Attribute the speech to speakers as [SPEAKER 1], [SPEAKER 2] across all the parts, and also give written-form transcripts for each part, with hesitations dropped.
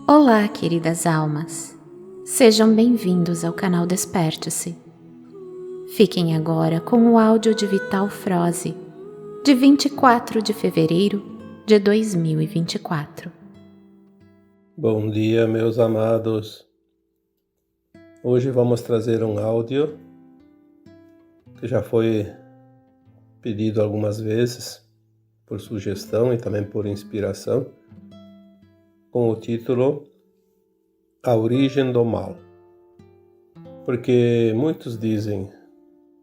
[SPEAKER 1] Olá, queridas almas! Sejam bem-vindos ao canal Desperte-se. Fiquem agora com o áudio de Vital Froze, de 24 de fevereiro de 2024.
[SPEAKER 2] Bom dia, meus amados. Hoje vamos trazer um áudio que já foi pedido algumas vezes por sugestão e também por inspiração, com o título A Origem do Mal. Porque muitos dizem,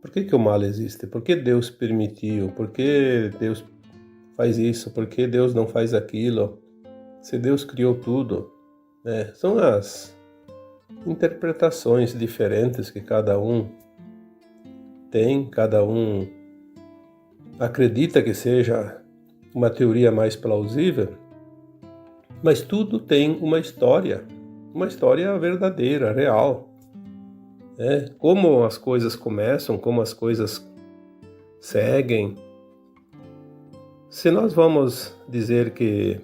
[SPEAKER 2] por que o mal existe? Por que Deus permitiu? Por que Deus faz isso? Por que Deus não faz aquilo? Se Deus criou tudo, né? São as interpretações diferentes que cada um tem, cada um acredita que seja uma teoria mais plausível, mas tudo tem uma história verdadeira, real. Como as coisas começam, como as coisas seguem. Se nós vamos dizer que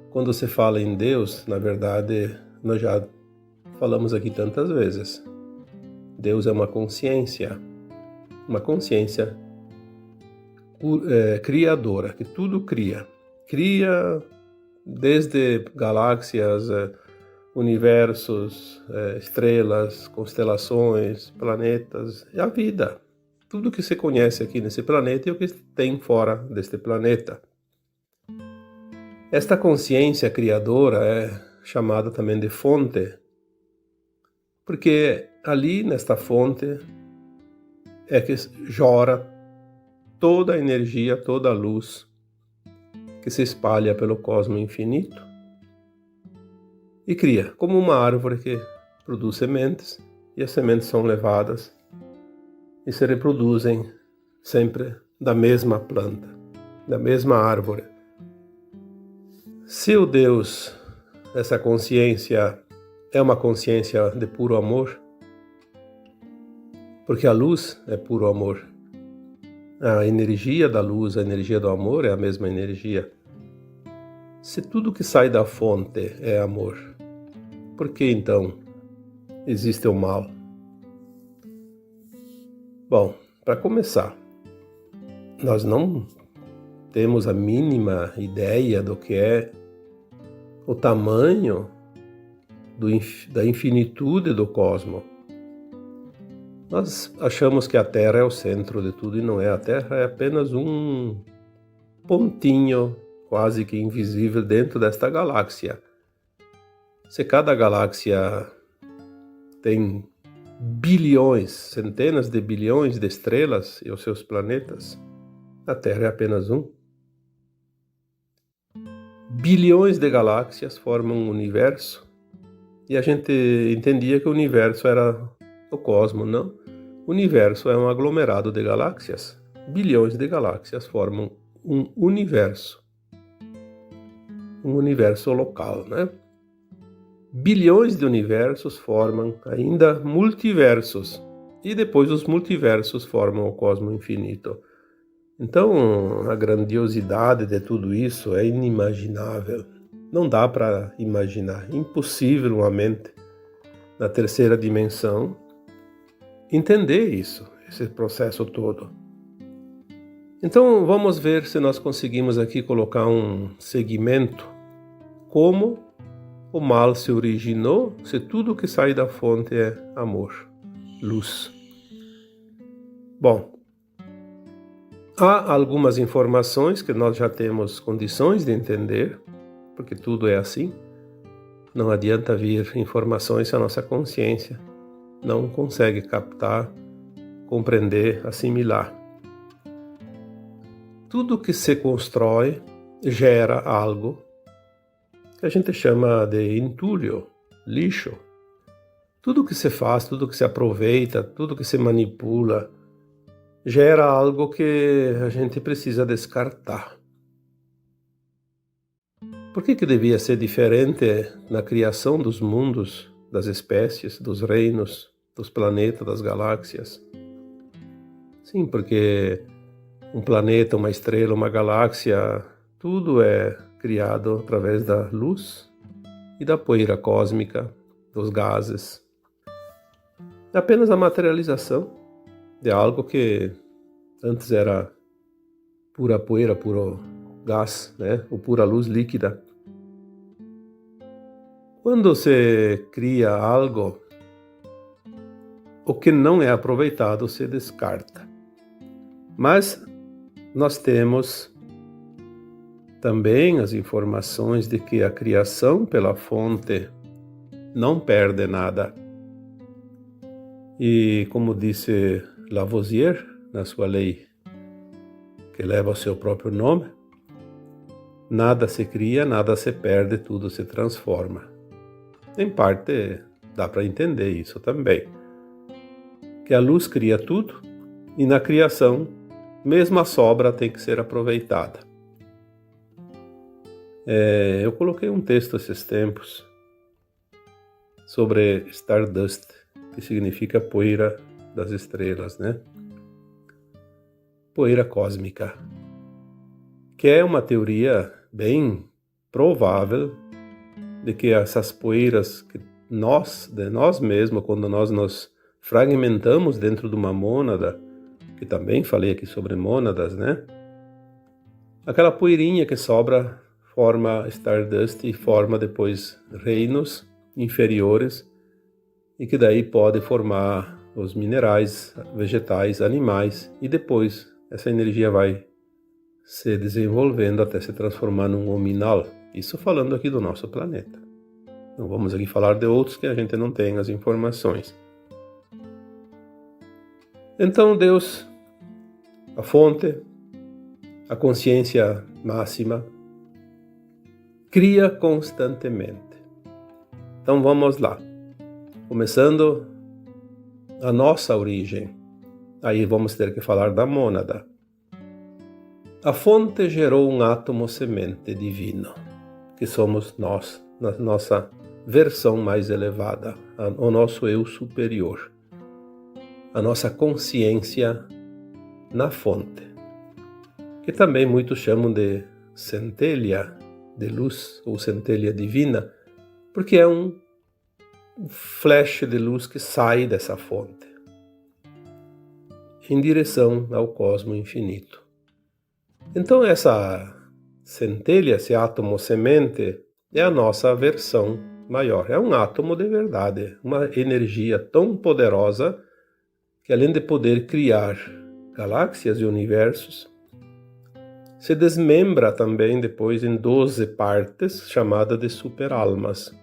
[SPEAKER 2] quando se fala em Deus, na verdade, nós já falamos aqui tantas vezes, Deus é uma consciência criadora, que tudo cria desde galáxias, universos, estrelas, constelações, planetas, e a vida. Tudo que se conhece aqui nesse planeta e o que tem fora deste planeta. Esta consciência criadora é chamada também de fonte, porque ali nesta fonte é que jorra toda a energia, toda a luz que se espalha pelo cosmo infinito e cria, como uma árvore que produz sementes, e as sementes são levadas e se reproduzem sempre da mesma planta, da mesma árvore. Se o Deus, essa consciência, é uma consciência de puro amor, porque a luz é puro amor, a energia da luz, a energia do amor é a mesma energia. Se tudo que sai da fonte é amor, por que então existe o mal? Bom, para começar, nós não temos a mínima ideia do que é o tamanho da infinitude do cosmos. Nós achamos que a Terra é o centro de tudo e não é. A Terra é apenas um pontinho quase que invisível dentro desta galáxia. Se cada galáxia tem bilhões, centenas de bilhões de estrelas e os seus planetas, a Terra é apenas um. Bilhões de galáxias formam um universo e a gente entendia que o universo era o cosmos, não? O universo é um aglomerado de galáxias. Bilhões de galáxias formam um universo local, né? Bilhões de universos formam ainda multiversos, e depois os multiversos formam o cosmos infinito. Então, a grandiosidade de tudo isso é inimaginável. Não dá para imaginar, impossível uma mente na terceira dimensão entender isso, esse processo todo. Então, vamos ver se nós conseguimos aqui colocar um segmento, como o mal se originou, se tudo que sai da fonte é amor, luz. Bom, há algumas informações que nós já temos condições de entender, porque tudo é assim. Não adianta vir informações se a nossa consciência não consegue captar, compreender, assimilar. Tudo que se constrói gera algo que a gente chama de entulho, lixo. Tudo que se faz, tudo que se aproveita, tudo que se manipula, gera algo que a gente precisa descartar. Por que devia ser diferente na criação dos mundos, das espécies, dos reinos, dos planetas, das galáxias? Sim, porque um planeta, uma estrela, uma galáxia, tudo é criado através da luz e da poeira cósmica, dos gases. É apenas a materialização de algo que antes era pura poeira, puro gás, né? Ou pura luz líquida. Quando se cria algo, o que não é aproveitado se descarta. Mas nós temos também as informações de que a criação pela fonte não perde nada. E como disse Lavoisier, na sua lei que leva o seu próprio nome, nada se cria, nada se perde, tudo se transforma. Em parte, dá para entender isso também. Que a luz cria tudo e na criação, mesmo a sobra tem que ser aproveitada. Eu coloquei um texto esses tempos sobre Stardust, que significa poeira das estrelas, né? Poeira cósmica, que é uma teoria bem provável de que essas poeiras que de nós mesmos, quando nós nos fragmentamos dentro de uma mônada, que também falei aqui sobre mônadas, né? Aquela poeirinha que sobra forma Stardust e forma depois reinos inferiores e que daí pode formar os minerais, vegetais, animais e depois essa energia vai se desenvolvendo até se transformar num hominal. Isso falando aqui do nosso planeta. Não vamos aqui falar de outros que a gente não tem as informações. Então Deus, a fonte, a consciência máxima, cria constantemente. Então vamos lá. Começando a nossa origem. Aí vamos ter que falar da mônada. A fonte gerou um átomo semente divino, que somos nós, na nossa versão mais elevada, o nosso eu superior, a nossa consciência na fonte, que também muitos chamam de centelha de luz ou centelha divina, porque é um flash de luz que sai dessa fonte em direção ao cosmo infinito. Então essa centelha, esse átomo semente, é a nossa versão maior. É um átomo de verdade, uma energia tão poderosa que além de poder criar galáxias e universos, se desmembra também depois em 12 partes, chamadas de superalmas.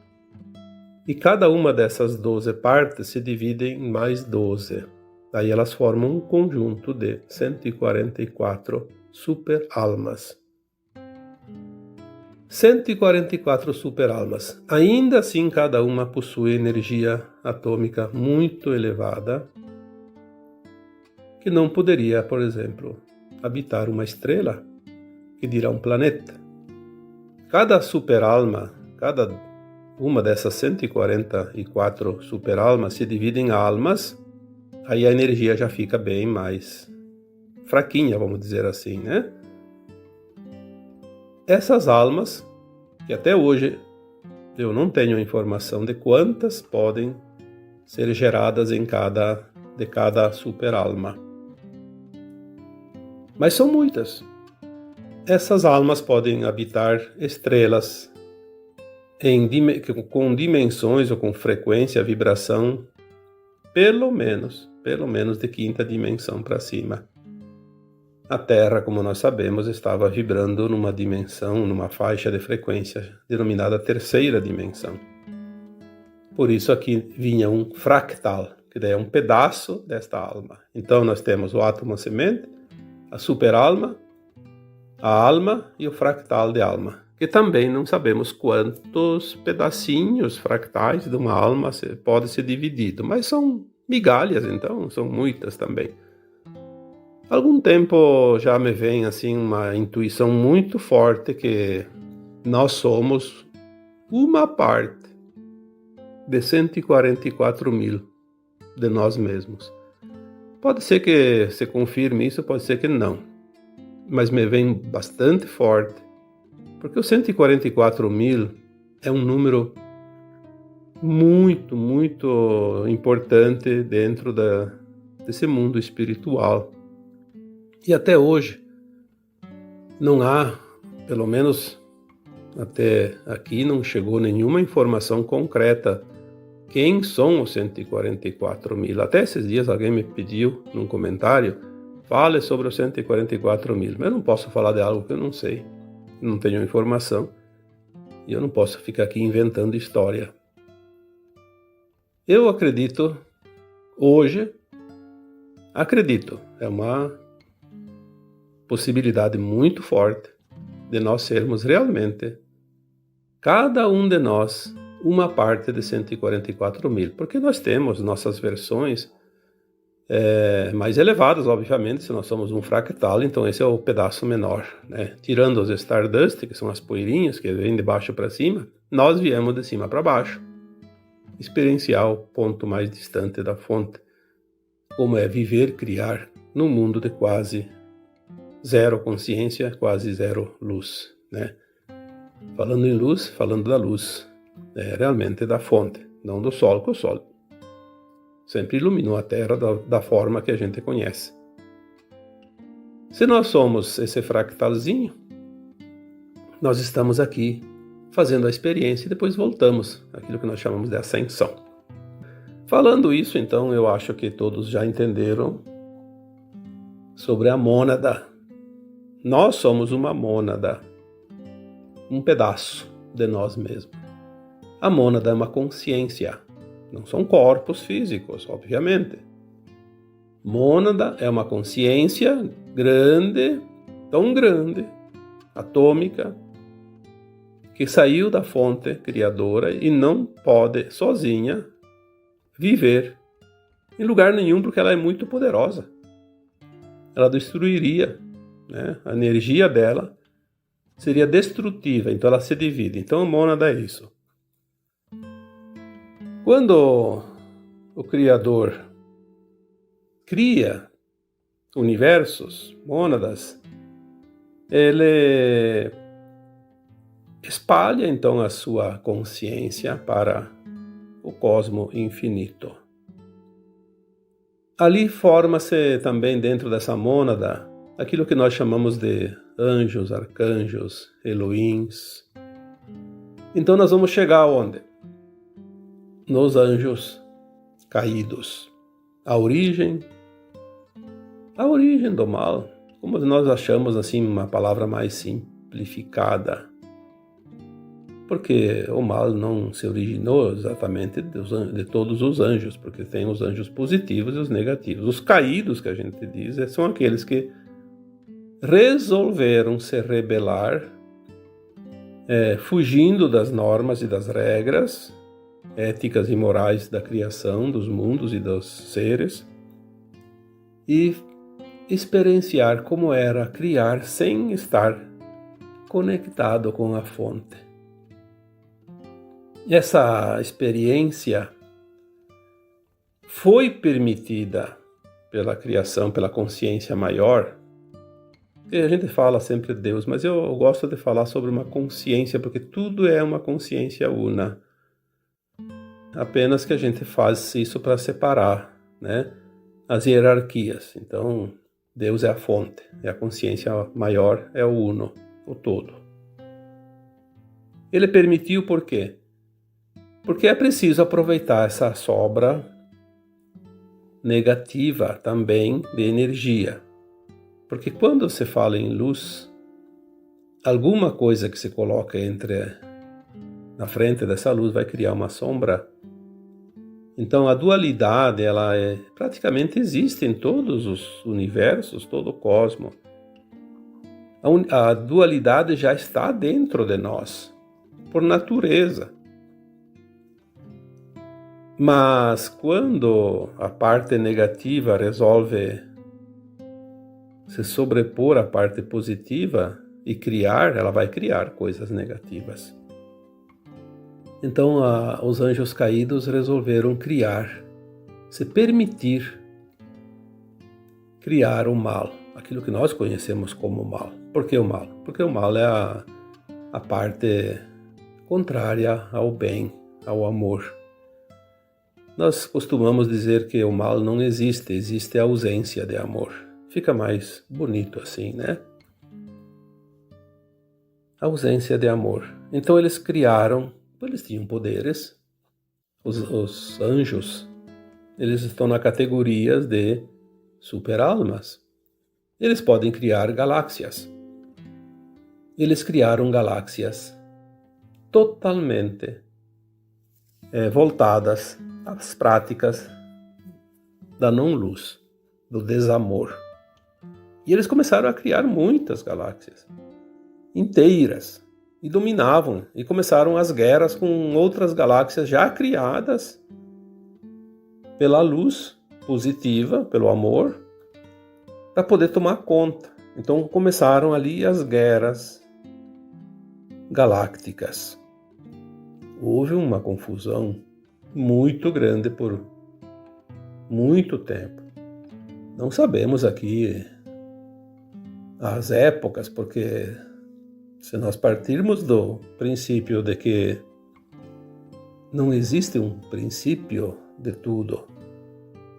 [SPEAKER 2] E cada uma dessas 12 partes se divide em mais 12. Aí elas formam um conjunto de 144 superalmas. 144 superalmas. Ainda assim, cada uma possui energia atômica muito elevada, que não poderia, por exemplo, habitar uma estrela, que dirá um planeta. Cada superalma, cada uma dessas 144 superalmas se divide em almas, aí a energia já fica bem mais fraquinha, vamos dizer assim, né? Essas almas, que até hoje eu não tenho informação de quantas podem ser geradas de cada superalma. Mas são muitas. Essas almas podem habitar estrelas com dimensões ou com frequência, vibração, pelo menos de quinta dimensão para cima. A Terra, como nós sabemos, estava vibrando numa dimensão, numa faixa de frequência denominada terceira dimensão. Por isso aqui vinha um fractal, que daí é um pedaço desta alma. Então nós temos o átomo semente, a superalma, a alma e o fractal de alma, que também não sabemos quantos pedacinhos fractais de uma alma pode ser dividido, mas são migalhas, então são muitas também. Há algum tempo já me vem assim uma intuição muito forte que nós somos uma parte de 144 mil de nós mesmos. Pode ser que se confirme isso, pode ser que não, mas me vem bastante forte, porque os 144 mil é um número muito, muito importante dentro desse mundo espiritual. E até hoje não há, pelo menos até aqui, não chegou nenhuma informação concreta quem são os 144 mil. Até esses dias alguém me pediu num comentário, fale sobre os 144 mil, mas eu não posso falar de algo que eu não sei, não tenho informação, e eu não posso ficar aqui inventando história. Eu acredito, é uma possibilidade muito forte de nós sermos realmente, cada um de nós, uma parte de 144 mil, porque nós temos nossas versões mais elevadas, obviamente, se nós somos um fractal, então esse é o pedaço menor, né? Tirando os Stardust, que são as poeirinhas que vêm de baixo para cima, nós viemos de cima para baixo, experienciar o ponto mais distante da fonte, como é viver, criar, num mundo de quase zero consciência, quase zero luz, né? Falando em luz, falando da luz, realmente da fonte, não do sol, que o sol sempre iluminou a Terra da forma que a gente conhece. Se nós somos esse fractalzinho, nós estamos aqui fazendo a experiência e depois voltamos, aquilo que nós chamamos de ascensão. Falando isso, então, eu acho que todos já entenderam sobre a mônada. Nós somos uma mônada, um pedaço de nós mesmos. A mônada é uma consciência, não são corpos físicos, obviamente. Mônada é uma consciência grande, tão grande, atômica, que saiu da fonte criadora e não pode sozinha viver em lugar nenhum, porque ela é muito poderosa. Ela destruiria, né? A energia dela seria destrutiva, então ela se divide. Então a mônada é isso. Quando o Criador cria universos, mônadas, ele espalha então a sua consciência para o cosmo infinito. Ali forma-se também dentro dessa mônada aquilo que nós chamamos de anjos, arcanjos, Elohims. Então nós vamos chegar aonde? Nos anjos caídos. A origem do mal, como nós achamos assim uma palavra mais simplificada. Porque o mal não se originou exatamente de todos os anjos, porque tem os anjos positivos e os negativos. Os caídos, que a gente diz, são aqueles que resolveram se rebelar, fugindo das normas e das regras éticas e morais da criação, dos mundos e dos seres, e experienciar como era criar sem estar conectado com a fonte. Essa experiência foi permitida pela criação, pela consciência maior. E a gente fala sempre de Deus, mas eu gosto de falar sobre uma consciência, porque tudo é uma consciência una. Apenas que a gente faz isso para separar, né, as hierarquias. Então, Deus é a fonte, é a consciência maior, é o uno, o todo. Ele permitiu por quê? Porque é preciso aproveitar essa sobra negativa também de energia. Porque quando se fala em luz, alguma coisa que se coloca na frente dessa luz vai criar uma sombra. Então a dualidade, ela praticamente existe em todos os universos, todo o cosmos. A dualidade já está dentro de nós, por natureza. Mas quando a parte negativa resolve se sobrepor à parte positiva e criar, ela vai criar coisas negativas. Então os anjos caídos resolveram criar, se permitir criar o mal, aquilo que nós conhecemos como mal. Por que o mal? Porque o mal é a parte contrária ao bem, ao amor. Nós costumamos dizer que o mal não existe, existe a ausência de amor. Fica mais bonito assim, né? Ausência de amor. Então eles tinham poderes, os anjos, eles estão na categoria de super-almas. Eles podem criar galáxias. Eles criaram galáxias totalmente voltadas às práticas da não-luz, do desamor. E eles começaram a criar muitas galáxias inteiras e dominavam, e começaram as guerras com outras galáxias já criadas pela luz positiva, pelo amor, para poder tomar conta. Então começaram ali as guerras galácticas. Houve uma confusão muito grande por muito tempo. Não sabemos aqui as épocas, porque se nós partirmos do princípio de que não existe um princípio de tudo,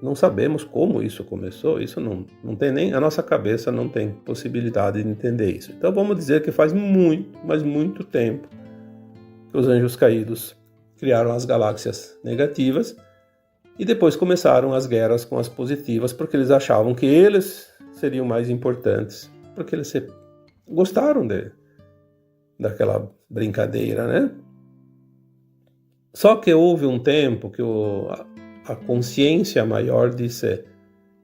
[SPEAKER 2] não sabemos como isso começou, isso não tem nem, a nossa cabeça não tem possibilidade de entender isso. Então vamos dizer que faz muito, mas muito tempo que os anjos caídos criaram as galáxias negativas e depois começaram as guerras com as positivas, porque eles achavam que eles seriam mais importantes, porque eles gostaram daquela brincadeira, né? Só que houve um tempo que a consciência maior disse: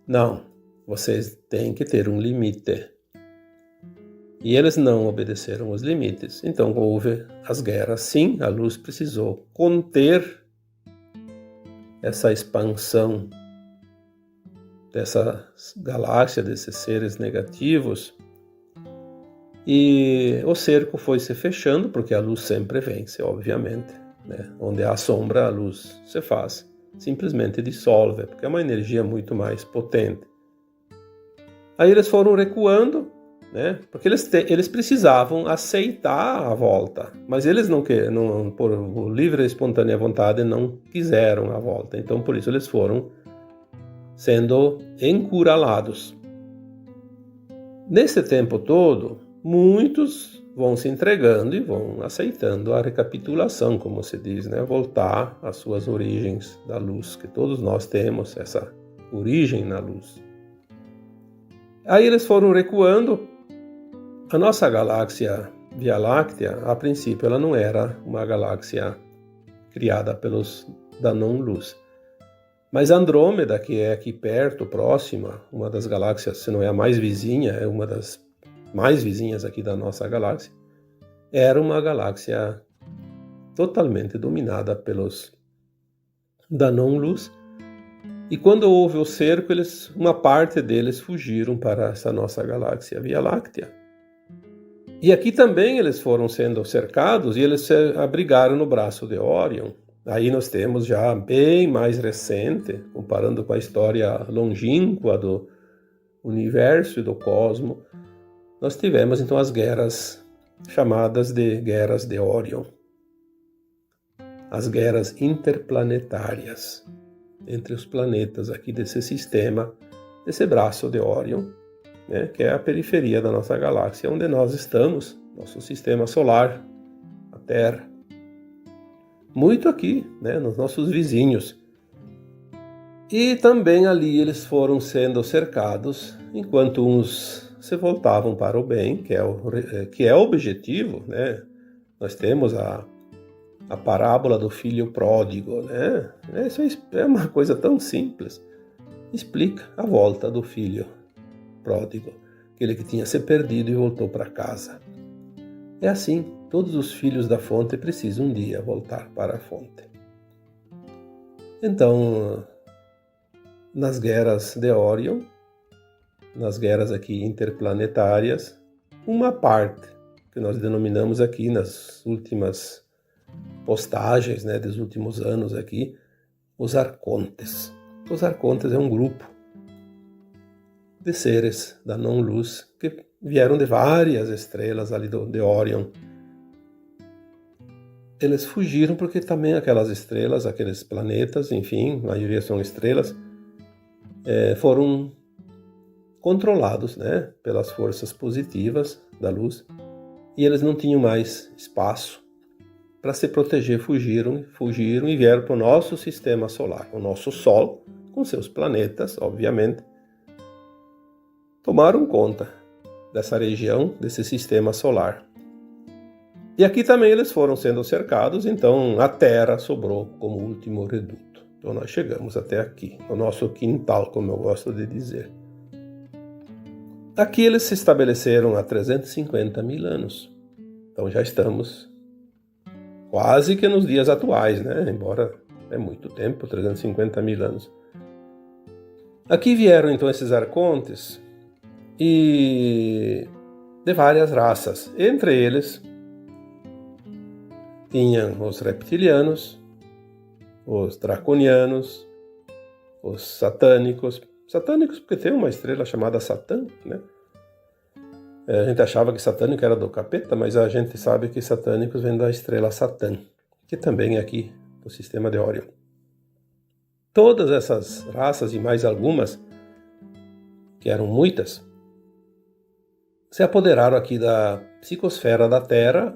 [SPEAKER 2] não, vocês têm que ter um limite. E eles não obedeceram os limites. Então houve as guerras. Sim, a luz precisou conter essa expansão dessa galáxia, desses seres negativos. E o cerco foi se fechando, porque a luz sempre vence, obviamente, né? Onde há sombra, a luz se faz, simplesmente dissolve, porque é uma energia muito mais potente. Aí eles foram recuando, né? Porque eles precisavam aceitar a volta, mas eles não por livre e espontânea vontade, não quiseram a volta. Então, por isso, eles foram sendo encurralados. Nesse tempo todo, muitos vão se entregando e vão aceitando a recapitulação, como se diz, né? Voltar às suas origens da luz, que todos nós temos essa origem na luz. Aí eles foram recuando. A nossa galáxia Via Láctea, a princípio, ela não era uma galáxia criada da não-luz. Mas Andrômeda, que é aqui perto, próxima, uma das galáxias, se não é a mais vizinha, é uma das mais vizinhas aqui da nossa galáxia, era uma galáxia totalmente dominada da não-luz. E quando houve o cerco, uma parte deles fugiram para essa nossa galáxia Via Láctea. E aqui também eles foram sendo cercados e eles se abrigaram no braço de Órion. Aí nós temos já bem mais recente, comparando com a história longínqua do universo e do cosmos, nós tivemos então as guerras chamadas de guerras de Órion. As guerras interplanetárias entre os planetas aqui desse sistema, desse braço de Órion, né, que é a periferia da nossa galáxia, onde nós estamos, nosso sistema solar, a Terra. Muito aqui, né, nos nossos vizinhos. E também ali eles foram sendo cercados, enquanto uns se voltavam para o bem, que é o objetivo, né? Nós temos a parábola do filho pródigo, né? Isso é uma coisa tão simples. Explica a volta do filho pródigo, aquele que tinha se perdido e voltou para casa. É assim, todos os filhos da fonte precisam um dia voltar para a fonte. Então, nas guerras de Órion, nas guerras aqui interplanetárias, uma parte que nós denominamos aqui nas últimas postagens, né, dos últimos anos aqui, os Arcontes. Os Arcontes é um grupo de seres da não-luz que vieram de várias estrelas ali de Órion. eles fugiram porque também aquelas estrelas, aqueles planetas, enfim, a maioria são estrelas, foram controlados, né, pelas forças positivas da luz, e eles não tinham mais espaço para se proteger, fugiram e vieram para o nosso sistema solar, o nosso Sol, com seus planetas, obviamente, tomaram conta dessa região, desse sistema solar. E aqui também eles foram sendo cercados, então a Terra sobrou como último reduto. Então nós chegamos até aqui, no nosso quintal, como eu gosto de dizer. Aqui eles se estabeleceram há 350 mil anos. Então já estamos quase que nos dias atuais, né? Embora é muito tempo, 350 mil anos. Aqui vieram então esses arcontes e de várias raças. Entre eles tinham os reptilianos, os draconianos, os satânicos. Satânicos porque tem uma estrela chamada Satã, né? A gente achava que satânico era do capeta, mas a gente sabe que satânicos vem da estrela Satã, que também é aqui do sistema de Órion. Todas essas raças e mais algumas, que eram muitas, se apoderaram aqui da psicosfera da Terra,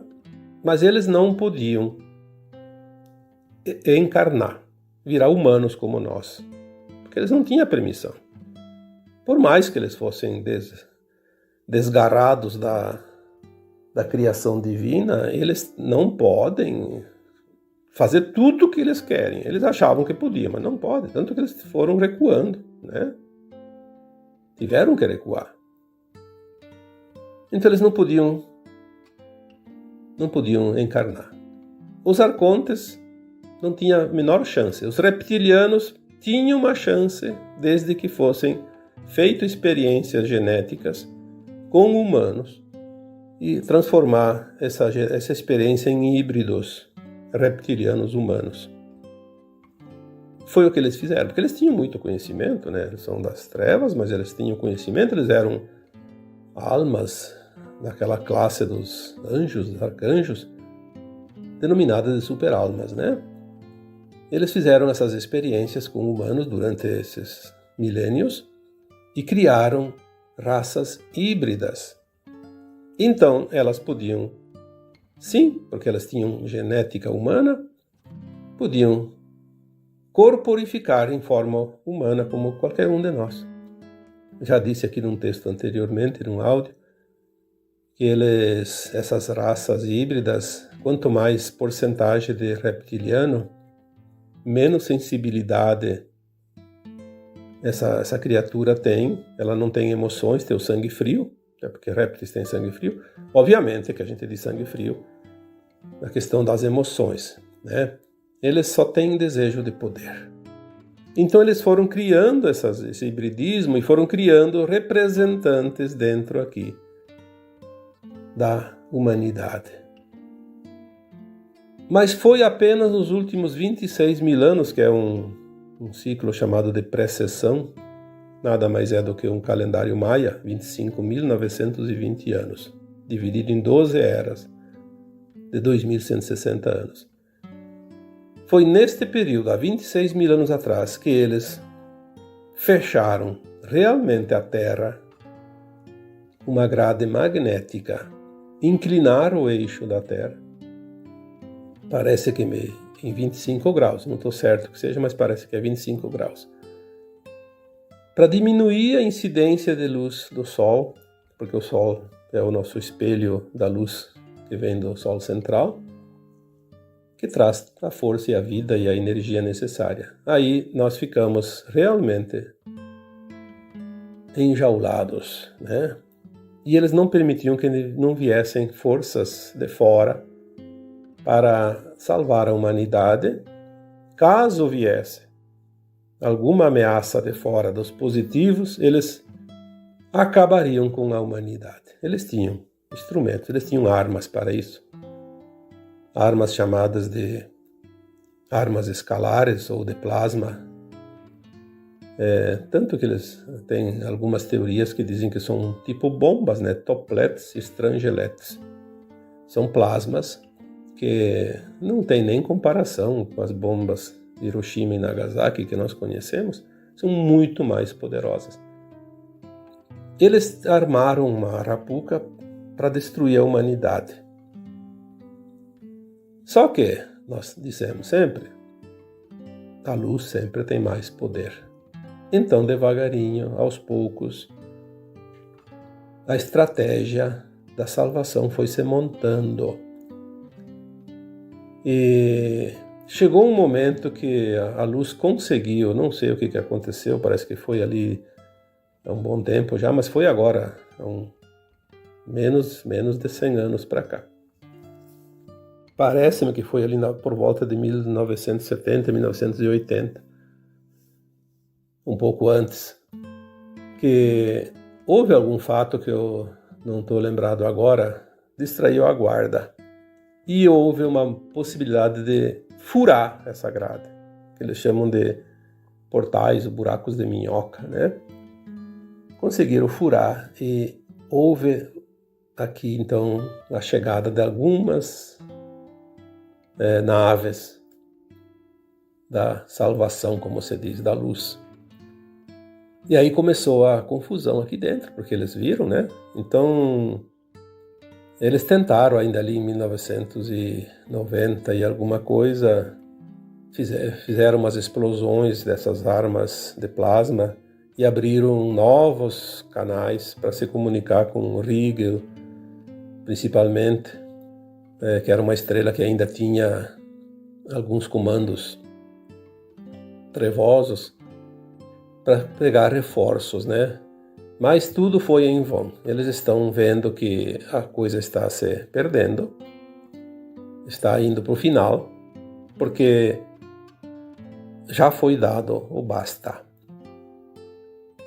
[SPEAKER 2] mas eles não podiam encarnar, virar humanos como nós, porque eles não tinham permissão. Por mais que eles fossem desgarrados da criação divina, eles não podem fazer tudo o que eles querem. Eles achavam que podiam, mas não podem, tanto que eles foram recuando, né? Tiveram que recuar. Então eles não podiam encarnar. Os arcontes não tinham a menor chance. Os reptilianos tinham uma chance desde que fossem feitas experiências genéticas com humanos e transformar essa experiência em híbridos reptilianos humanos. Foi o que eles fizeram, porque eles tinham muito conhecimento, né? Eles são das trevas, mas eles tinham conhecimento, eles eram almas daquela classe dos anjos, dos arcanjos, denominadas de super-almas, né? Eles fizeram essas experiências com humanos durante esses milênios e criaram raças híbridas. Então, elas podiam, sim, porque elas tinham genética humana, podiam corporificar em forma humana como qualquer um de nós. Já disse aqui num texto anteriormente, num áudio, que essas raças híbridas, quanto mais porcentagem de reptiliano, menos sensibilidade essa criatura tem. Ela não tem emoções, tem o sangue frio, porque répteis têm sangue frio. Obviamente que a gente diz sangue frio na questão das emoções, né? Eles só têm desejo de poder. Então eles foram criando esse hibridismo e foram criando representantes dentro aqui da humanidade. Mas foi apenas nos últimos 26 mil anos, que é um ciclo chamado de precessão, nada mais é do que um calendário maia, 25.920 anos, dividido em 12 eras de 2.160 anos. Foi neste período, há 26 mil anos atrás, que eles fecharam realmente a Terra, uma grade magnética, inclinaram o eixo da Terra. Parece que em 25 graus, não estou certo que seja, mas parece que é 25 graus. Para diminuir a incidência de luz do Sol, porque o Sol é o nosso espelho da luz que vem do Sol central, que traz a força e a vida e a energia necessária. Aí nós ficamos realmente enjaulados, né? E eles não permitiam que não viessem forças de fora para salvar a humanidade. Caso viesse alguma ameaça de fora dos positivos, eles acabariam com a humanidade. Eles tinham instrumentos, eles tinham armas para isso. Armas chamadas de armas escalares ou de plasma. Tanto que eles têm algumas teorias que dizem que são tipo bombas, né? Toplets e estrangeletes. São plasmas que não tem nem comparação com as bombas de Hiroshima e Nagasaki que nós conhecemos, são muito mais poderosas. Eles armaram uma arapuca para destruir a humanidade. Só que, nós dissemos sempre, a luz sempre tem mais poder. Então, devagarinho, aos poucos, a estratégia da salvação foi se montando. E chegou um momento que a luz conseguiu, não sei o que aconteceu, parece que foi ali há um bom tempo já, mas foi agora, há menos de 100 anos para cá. Parece-me que foi ali por volta de 1970, 1980, um pouco antes, que houve algum fato que eu não estou lembrado agora, distraiu a guarda. E houve uma possibilidade de furar essa grade, que eles chamam de portais ou buracos de minhoca, né? Conseguiram furar e houve aqui então a chegada de algumas naves da salvação, como se diz, da luz. E aí começou a confusão aqui dentro, porque eles viram, né? Então, eles tentaram ainda ali em 1990 e alguma coisa, fizeram umas explosões dessas armas de plasma e abriram novos canais para se comunicar com o Rigel, principalmente, que era uma estrela que ainda tinha alguns comandos trevosos para pegar reforços, né? Mas tudo foi em vão. Eles estão vendo que a coisa está se perdendo, está indo para o final, porque já foi dado o basta.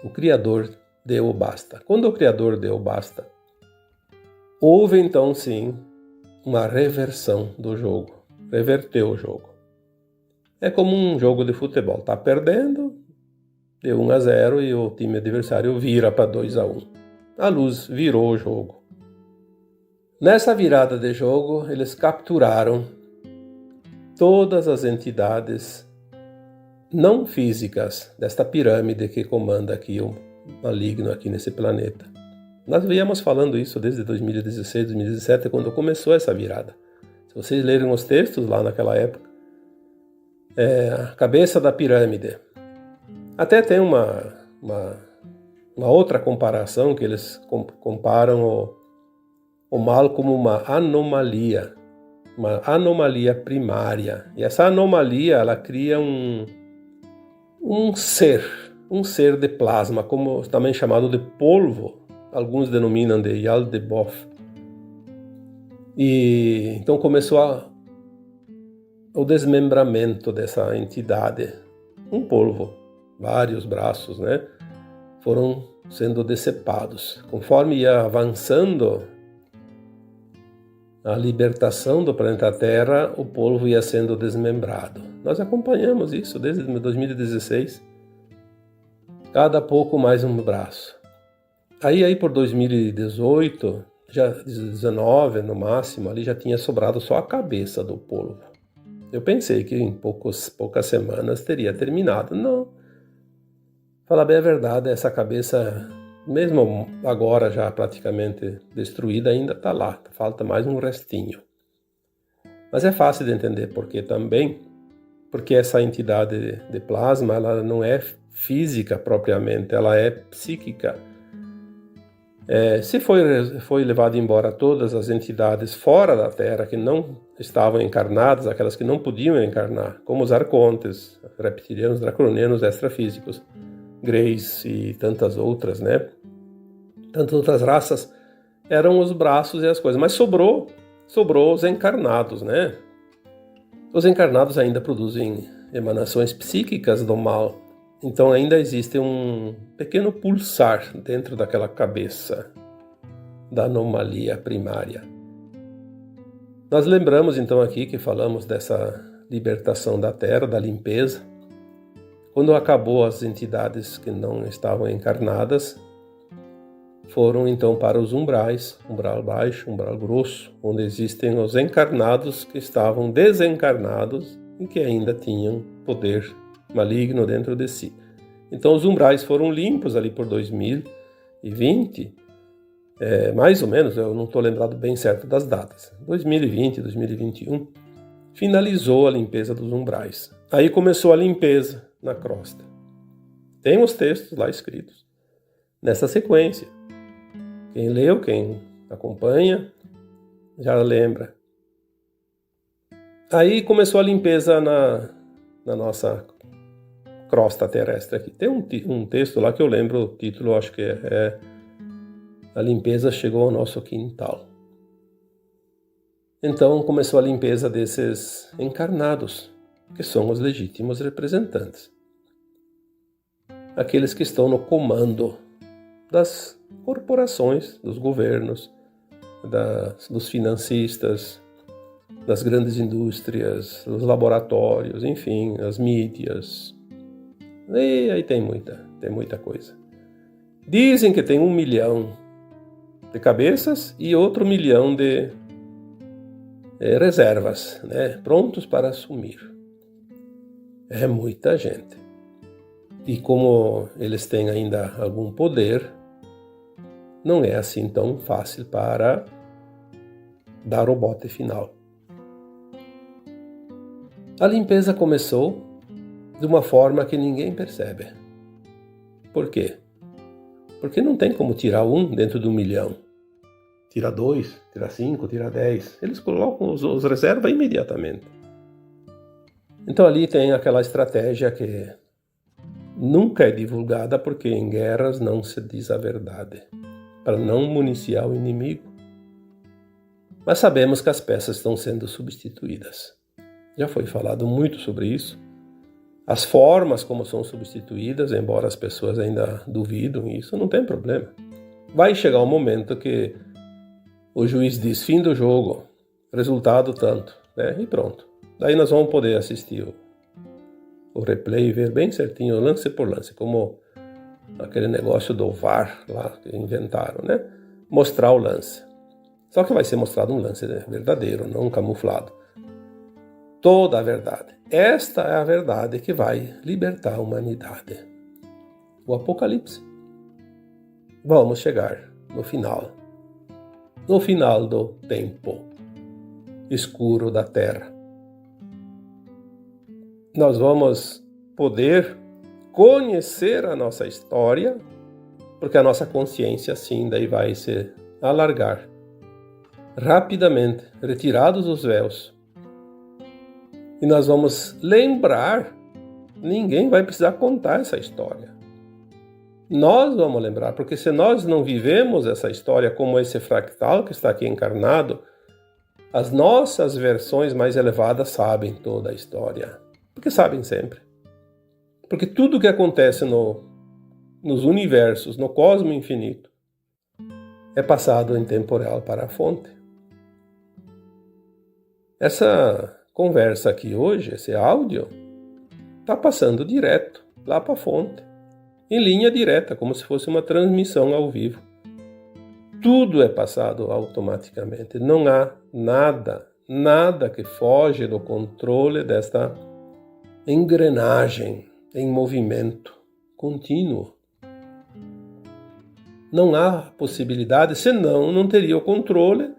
[SPEAKER 2] O Criador deu o basta. Quando o Criador deu o basta, houve então sim uma reversão do jogo, reverteu o jogo. É como um jogo de futebol, está perdendo, deu 1-0 e o time adversário vira para 2-1. A luz virou o jogo. Nessa virada de jogo, eles capturaram todas as entidades não físicas desta pirâmide que comanda aqui o maligno aqui nesse planeta. Nós viemos falando isso desde 2016, 2017, quando começou essa virada. Se vocês lerem os textos lá naquela época, a cabeça da pirâmide. Até tem uma outra comparação que eles comparam o mal como uma anomalia primária. E essa anomalia, ela cria um ser de plasma, como também chamado de polvo. Alguns denominam de Yaldabaoth. E então começou o desmembramento dessa entidade. Um polvo, vários braços, né? Foram sendo decepados. Conforme ia avançando a libertação do planeta Terra, o polvo ia sendo desmembrado. Nós acompanhamos isso desde 2016. Cada pouco mais um braço. Aí por 2018, já 19 no máximo, ali já tinha sobrado só a cabeça do polvo. Eu pensei que em poucas semanas teria terminado. Não. Falar bem a verdade, essa cabeça, mesmo agora já praticamente destruída, ainda está lá. Falta mais um restinho. Mas é fácil de entender por que também. Porque essa entidade de plasma, ela não é física propriamente, ela é psíquica. Se foi levado embora todas as entidades fora da Terra que não estavam encarnadas, aquelas que não podiam encarnar, como os arcontes, reptilianos, draconianos, extrafísicos, greys e tantas outras, né? Tantas outras raças, eram os braços e as coisas. Mas sobrou os encarnados, né? Os encarnados ainda produzem emanações psíquicas do mal. Então ainda existe um pequeno pulsar dentro daquela cabeça da anomalia primária. Nós lembramos então aqui que falamos dessa libertação da Terra, da limpeza. Quando acabou as entidades que não estavam encarnadas, foram então para os umbrais, umbral baixo, umbral grosso, onde existem os encarnados que estavam desencarnados e que ainda tinham poder maligno dentro de si. Então os umbrais foram limpos ali por 2020, mais ou menos, eu não estou lembrado bem certo das datas, 2020, 2021, finalizou a limpeza dos umbrais. Aí começou a limpeza na crosta. Tem os textos lá escritos nessa sequência. Quem leu, quem acompanha, já lembra. Aí começou a limpeza na nossa crosta terrestre aqui. Tem um texto lá que eu lembro o título, acho que é A Limpeza Chegou ao Nosso Quintal. Então começou a limpeza desses encarnados, que são os legítimos representantes. Aqueles que estão no comando das corporações, dos governos, dos financistas, das grandes indústrias, dos laboratórios, enfim, as mídias. E aí tem muita coisa. Dizem que tem 1 milhão de cabeças e outro 1 milhão de reservas, né, prontos para assumir. É muita gente. E como eles têm ainda algum poder, não é assim tão fácil para dar o bote final. A limpeza começou de uma forma que ninguém percebe. Por quê? Porque não tem como tirar 1 dentro de 1 milhão. Tira 2, tira 5, tira 10. Eles colocam os reservas imediatamente. Então ali tem aquela estratégia que nunca é divulgada, porque em guerras não se diz a verdade, para não municiar o inimigo. Mas sabemos que as peças estão sendo substituídas. Já foi falado muito sobre isso. As formas como são substituídas, embora as pessoas ainda duvidem, isso não tem problema. Vai chegar um momento que o juiz diz fim do jogo, resultado tanto, né? E pronto. Daí nós vamos poder assistir o replay e ver bem certinho, lance por lance, como aquele negócio do VAR lá que inventaram, né? Mostrar o lance. Só que vai ser mostrado um lance verdadeiro, não camuflado. Toda a verdade. Esta é a verdade que vai libertar a humanidade. O Apocalipse. Vamos chegar no final. No final do tempo escuro da Terra. Nós vamos poder conhecer a nossa história, porque a nossa consciência assim daí vai se alargar. Rapidamente, retirados os véus. E nós vamos lembrar, ninguém vai precisar contar essa história. Nós vamos lembrar, porque se nós não vivemos essa história como esse fractal que está aqui encarnado, as nossas versões mais elevadas sabem toda a história. Porque sabem sempre. Porque tudo que acontece nos universos, no cosmo infinito, é passado em tempo real para a fonte. Essa conversa aqui hoje, esse áudio, está passando direto lá para a fonte, em linha direta, como se fosse uma transmissão ao vivo. Tudo é passado automaticamente. Não há nada que foge do controle desta engrenagem em movimento contínuo. Não há possibilidade, senão não teria o controle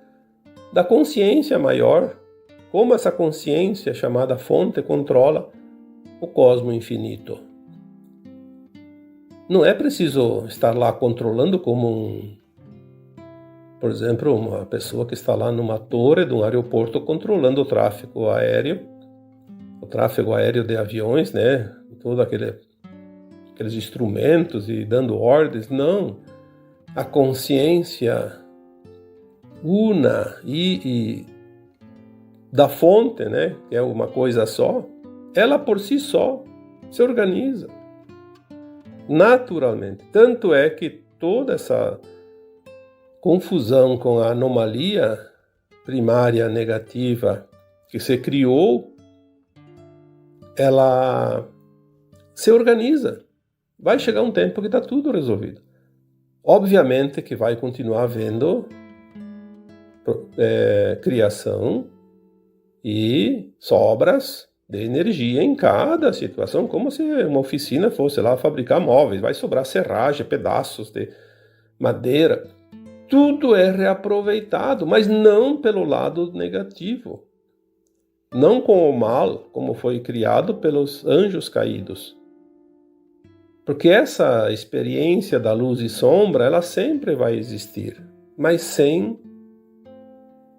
[SPEAKER 2] da consciência maior. Como essa consciência chamada fonte controla o cosmo infinito. Não é preciso estar lá controlando como por exemplo, uma pessoa que está lá numa torre de um aeroporto controlando o tráfego aéreo de aviões, né? Todos aqueles instrumentos e dando ordens. Não. A consciência una e da fonte, né? Que é uma coisa só, ela por si só se organiza naturalmente. Tanto é que toda essa confusão com a anomalia primária negativa que se criou, ela se organiza. Vai chegar um tempo que está tudo resolvido. Obviamente que vai continuar havendo criação e sobras de energia em cada situação, como se uma oficina fosse lá fabricar móveis, vai sobrar serragem, pedaços de madeira, tudo é reaproveitado, mas não pelo lado negativo, não com o mal, como foi criado pelos anjos caídos. Porque essa experiência da luz e sombra, ela sempre vai existir, mas sem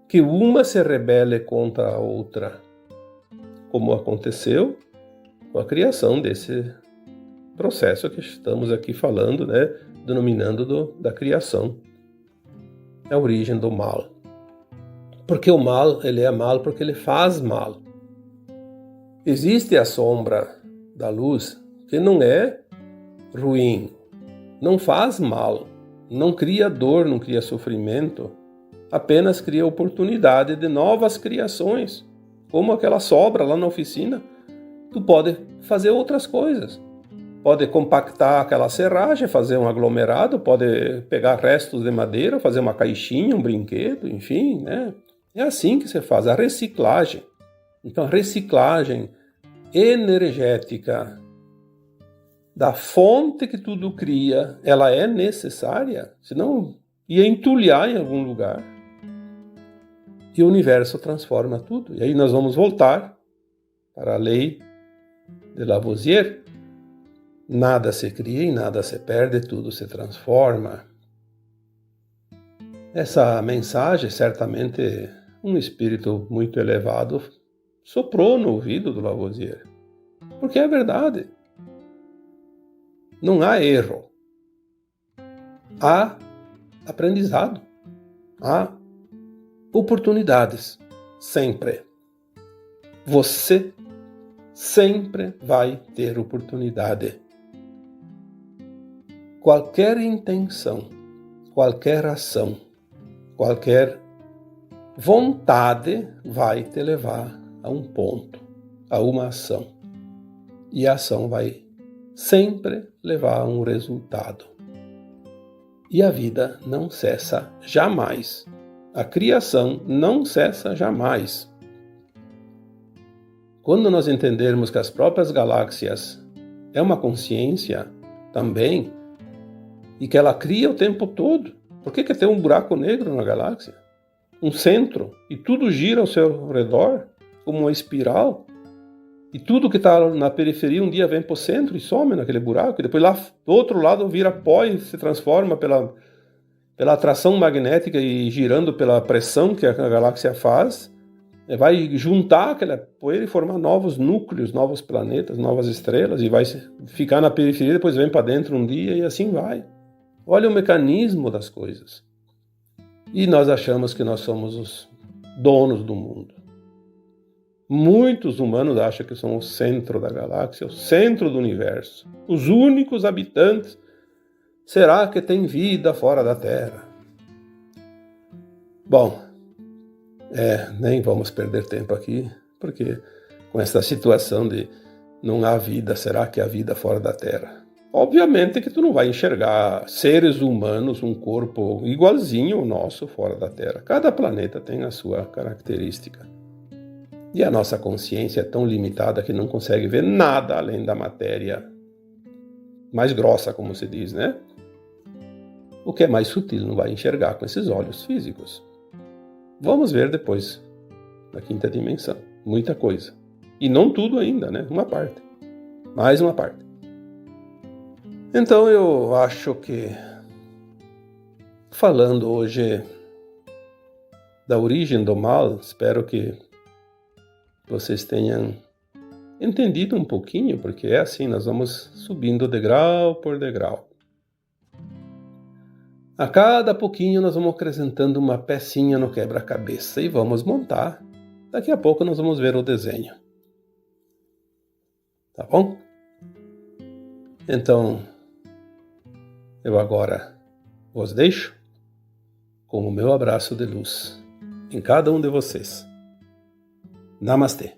[SPEAKER 2] que uma se rebele contra a outra, como aconteceu com a criação desse processo que estamos aqui falando, né, denominando da criação, a origem do mal. Porque o mal, ele é mal porque ele faz mal. Existe a sombra da luz que não é ruim, não faz mal, não cria dor, não cria sofrimento, apenas cria oportunidade de novas criações, como aquela sobra lá na oficina. Tu pode fazer outras coisas, pode compactar aquela serragem, fazer um aglomerado, pode pegar restos de madeira, fazer uma caixinha, um brinquedo, enfim, né? É assim que se faz, a reciclagem. Então, a reciclagem energética da fonte que tudo cria, ela é necessária, senão ia entulhar em algum lugar. E o universo transforma tudo. E aí nós vamos voltar para a lei de Lavoisier. Nada se cria e nada se perde, tudo se transforma. Essa mensagem, certamente, um espírito muito elevado soprou no ouvido do Lavoisier. Porque é verdade. Não há erro. Há aprendizado. Há oportunidades. Sempre. Você sempre vai ter oportunidade. Qualquer intenção, qualquer ação, qualquer vontade vai te levar a um ponto, a uma ação. E a ação vai sempre levar a um resultado. E a vida não cessa jamais. A criação não cessa jamais. Quando nós entendermos que as próprias galáxias é uma consciência também, e que ela cria o tempo todo, por que tem um buraco negro na galáxia? Um centro, e tudo gira ao seu redor, como uma espiral, e tudo que está na periferia um dia vem para o centro e some naquele buraco, e depois lá do outro lado vira pó e se transforma pela atração magnética e girando pela pressão que a galáxia faz, vai juntar aquela poeira e formar novos núcleos, novos planetas, novas estrelas, e vai ficar na periferia, depois vem para dentro um dia, e assim vai. Olha o mecanismo das coisas. E nós achamos que nós somos os donos do mundo. Muitos humanos acham que são o centro da galáxia, o centro do universo, os únicos habitantes. Será que tem vida fora da Terra? Bom, nem vamos perder tempo aqui, porque com essa situação de não há vida, será que há vida fora da Terra? Obviamente que tu não vai enxergar seres humanos, um corpo igualzinho ao nosso fora da Terra. Cada planeta tem a sua característica. E a nossa consciência é tão limitada que não consegue ver nada além da matéria mais grossa, como se diz, né? O que é mais sutil não vai enxergar com esses olhos físicos. Vamos ver depois, na quinta dimensão. Muita coisa. E não tudo ainda, né? Uma parte. Mais uma parte. Então eu acho que, falando hoje da origem do mal, espero que vocês tenham entendido um pouquinho, porque é assim, nós vamos subindo degrau por degrau. A cada pouquinho nós vamos acrescentando uma pecinha no quebra-cabeça e vamos montar. Daqui a pouco nós vamos ver o desenho. Tá bom? Então, eu agora vos deixo com o meu abraço de luz em cada um de vocês. Namastê.